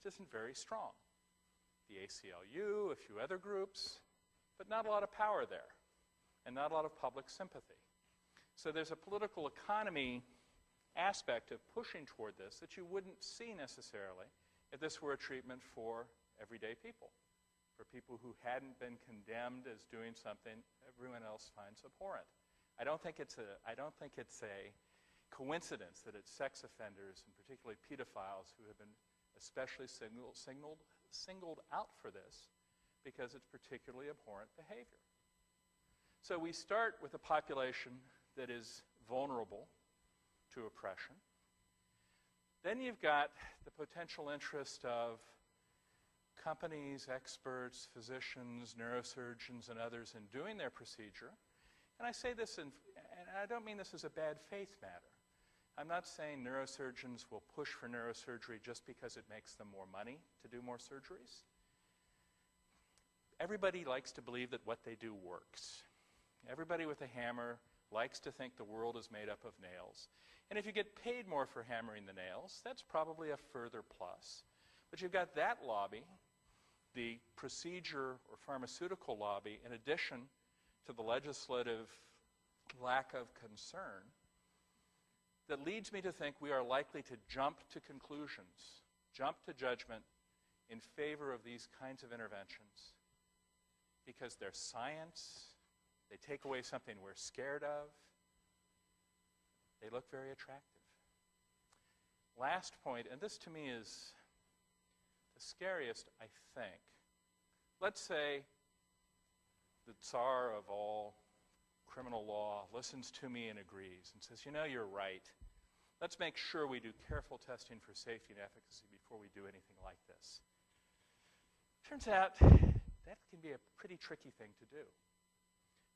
just isn't very strong. The ACLU, a few other groups, but not a lot of power there, and not a lot of public sympathy. So there's a political economy aspect of pushing toward this that you wouldn't see necessarily if this were a treatment for everyday people, for people who hadn't been condemned as doing something everyone else finds abhorrent. I don't think it's a coincidence that it's sex offenders, and particularly pedophiles, who have been especially singled out for this because it's particularly abhorrent behavior. So we start with a population that is vulnerable to oppression. Then you've got the potential interest of companies, experts, physicians, neurosurgeons, and others in doing their procedure. And I say this, and I don't mean this as a bad faith matter. I'm not saying neurosurgeons will push for neurosurgery just because it makes them more money to do more surgeries. Everybody likes to believe that what they do works. Everybody with a hammer likes to think the world is made up of nails. And if you get paid more for hammering the nails, that's probably a further plus. But you've got that lobby, the procedure or pharmaceutical lobby, in addition to the legislative lack of concern, that leads me to think we are likely to jump to conclusions, jump to judgment in favor of these kinds of interventions because they're science, they take away something we're scared of, they look very attractive. Last point, and this to me is the scariest, I think. Let's say the Tsar of all criminal law listens to me and agrees and says, you know, you're right. Let's make sure we do careful testing for safety and efficacy before we do anything like this. Turns out that can be a pretty tricky thing to do.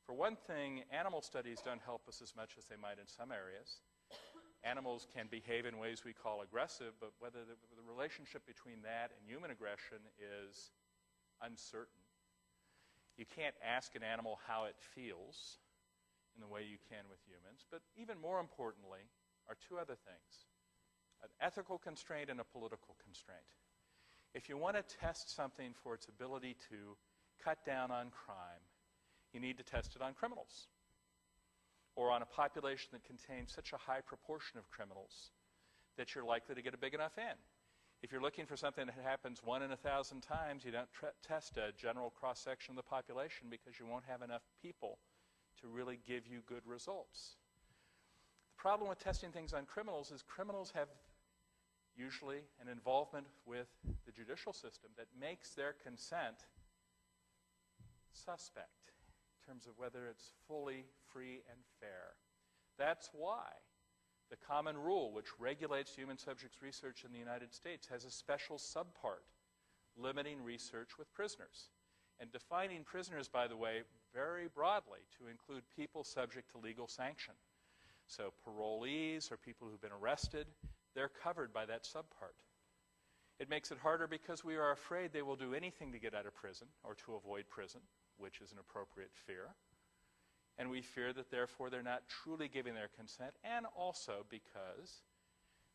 For one thing, animal studies don't help us as much as they might in some areas. Animals can behave in ways we call aggressive, but whether the relationship between that and human aggression is uncertain. You can't ask an animal how it feels in the way you can with humans. But even more importantly are two other things, an ethical constraint and a political constraint. If you want to test something for its ability to cut down on crime, you need to test it on criminals or on a population that contains such a high proportion of criminals that you're likely to get a big enough N. If you're looking for something that happens 1 in 1,000 times, you don't test a general cross-section of the population because you won't have enough people to really give you good results. The problem with testing things on criminals is criminals have usually an involvement with the judicial system that makes their consent suspect in terms of whether it's fully free and fair. That's why the common rule, which regulates human subjects research in the United States, has a special subpart limiting research with prisoners and defining prisoners, by the way, very broadly to include people subject to legal sanction. So parolees or people who've been arrested, they're covered by that subpart. It makes it harder because we are afraid they will do anything to get out of prison or to avoid prison, which is an appropriate fear. And we fear that, therefore, they're not truly giving their consent, and also because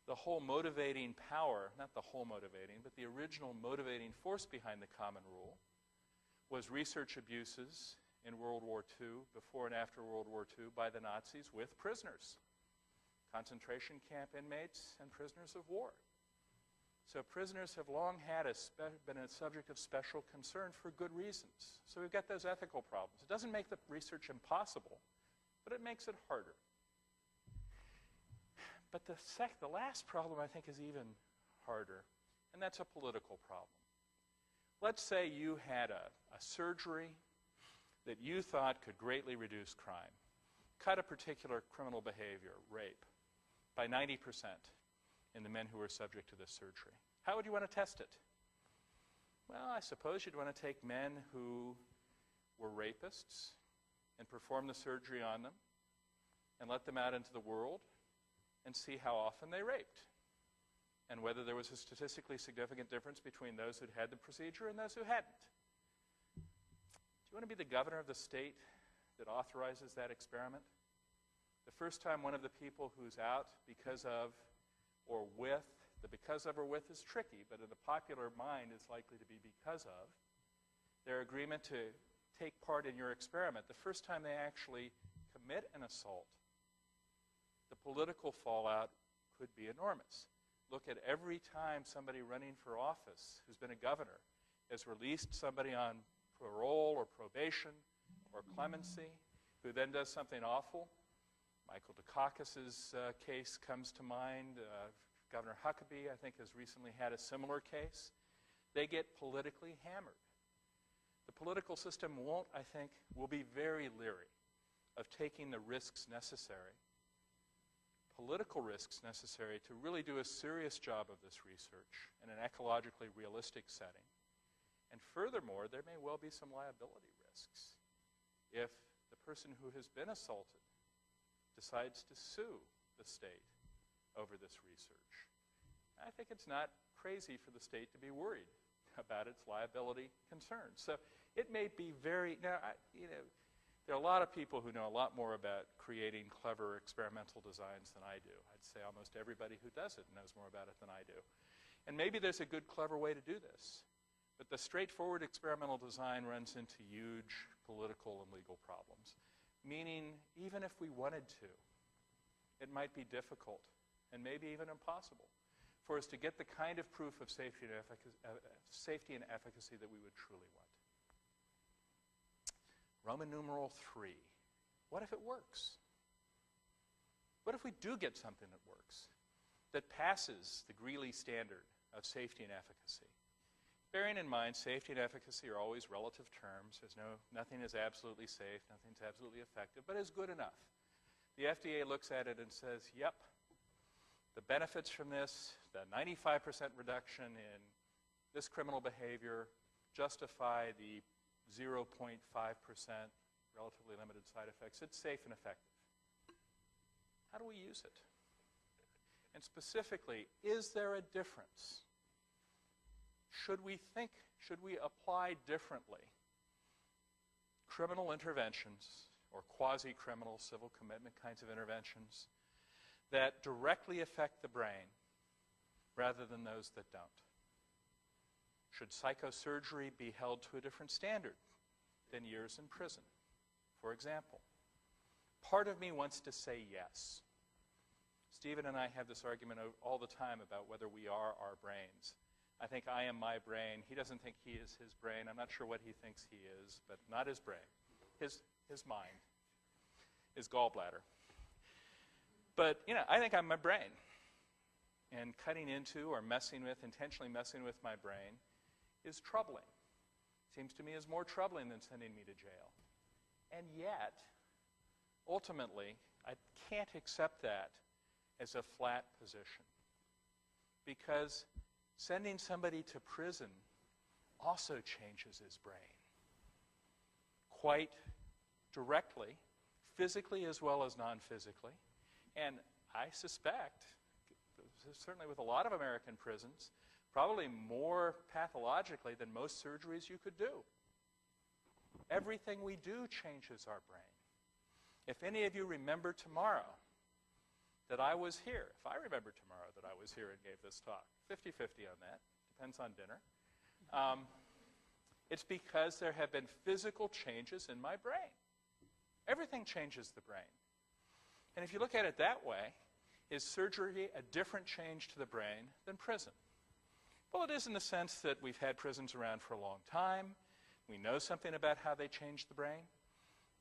the whole motivating power, not the whole motivating, but the original motivating force behind the common rule was research abuses in World War II, before and after World War II, by the Nazis with prisoners, concentration camp inmates and prisoners of war. So prisoners have long been a subject of special concern for good reasons. So we've got those ethical problems. It doesn't make the research impossible, but it makes it harder. But the last problem, I think, is even harder, and that's a political problem. Let's say you had a surgery that you thought could greatly reduce crime, cut a particular criminal behavior, rape, by 90% in the men who were subject to this surgery. How would you want to test it? Well, I suppose you'd want to take men who were rapists and perform the surgery on them and let them out into the world and see how often they raped and whether there was a statistically significant difference between those who'd had the procedure and those who hadn't. Do you want to be the governor of the state that authorizes that experiment? The first time one of the people who's out because of or with The because of or with is tricky, but in the popular mind it's likely to be because of. Their agreement to take part in your experiment. The first time they actually commit an assault, the political fallout could be enormous. Look at every time somebody running for office who's been a governor has released somebody on parole or probation or clemency who then does something awful. Michael Dukakis's case comes to mind. Governor Huckabee, I think, has recently had a similar case. They get politically hammered. The political system will be very leery of taking the risks necessary, political risks necessary to really do a serious job of this research in an ecologically realistic setting. And furthermore, there may well be some liability risks if the person who has been assaulted decides to sue the state over this research. I think it's not crazy for the state to be worried about its liability concerns. So it may be very, now, there are a lot of people who know a lot more about creating clever experimental designs than I do. I'd say almost everybody who does it knows more about it than I do. And maybe there's a good, clever way to do this. But the straightforward experimental design runs into huge political and legal problems. Meaning, even if we wanted to, it might be difficult and maybe even impossible for us to get the kind of proof of safety and efficacy that we would truly want. Roman numeral 3. What if it works? What if we do get something that works, that passes the Greely standard of safety and efficacy? Bearing in mind, safety and efficacy are always relative terms. Nothing is absolutely safe, nothing's absolutely effective, but is good enough. The FDA looks at it and says, yep, the benefits from this, the 95% reduction in this criminal behavior justify the 0.5% relatively limited side effects. It's safe and effective. How do we use it? And specifically, is there a difference? Should we apply differently criminal interventions or quasi-criminal civil commitment kinds of interventions that directly affect the brain rather than those that don't? Should psychosurgery be held to a different standard than years in prison, for example? Part of me wants to say yes. Stephen and I have this argument all the time about whether we are our brains. I think I am my brain. He doesn't think he is his brain. I'm not sure what he thinks he is, but not his brain. His mind, his gallbladder. But, I think I'm my brain. And cutting into or intentionally messing with my brain is troubling. Seems to me is more troubling than sending me to jail. And yet, ultimately, I can't accept that as a flat position. Because sending somebody to prison also changes his brain. Quite directly, physically as well as non-physically. And I suspect, certainly with a lot of American prisons, probably more pathologically than most surgeries you could do. Everything we do changes our brain. If any of you remember tomorrow that I was here, if I remember tomorrow that I was here and gave this talk, 50-50 on that, depends on dinner, it's because there have been physical changes in my brain. Everything changes the brain. And if you look at it that way, is surgery a different change to the brain than prison? Well, it is in the sense that we've had prisons around for a long time. We know something about how they change the brain.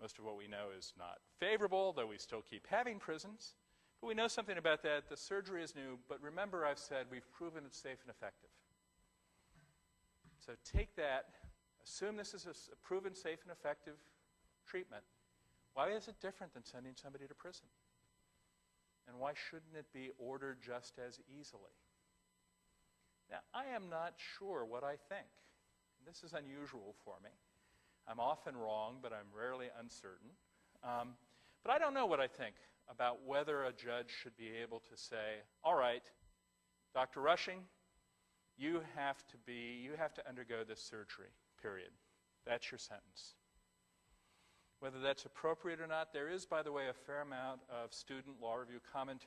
Most of what we know is not favorable, though we still keep having prisons. But we know something about that. The surgery is new, but remember I've said we've proven it's safe and effective. So take that, assume this is a proven safe and effective treatment. Why is it different than sending somebody to prison? And why shouldn't it be ordered just as easily? Now, I am not sure what I think. This is unusual for me. I'm often wrong, but I'm rarely uncertain. But I don't know what I think about whether a judge should be able to say, all right, Dr. Rushing, you have to undergo this surgery, period. That's your sentence. Whether that's appropriate or not, there is, by the way, a fair amount of student law review commentary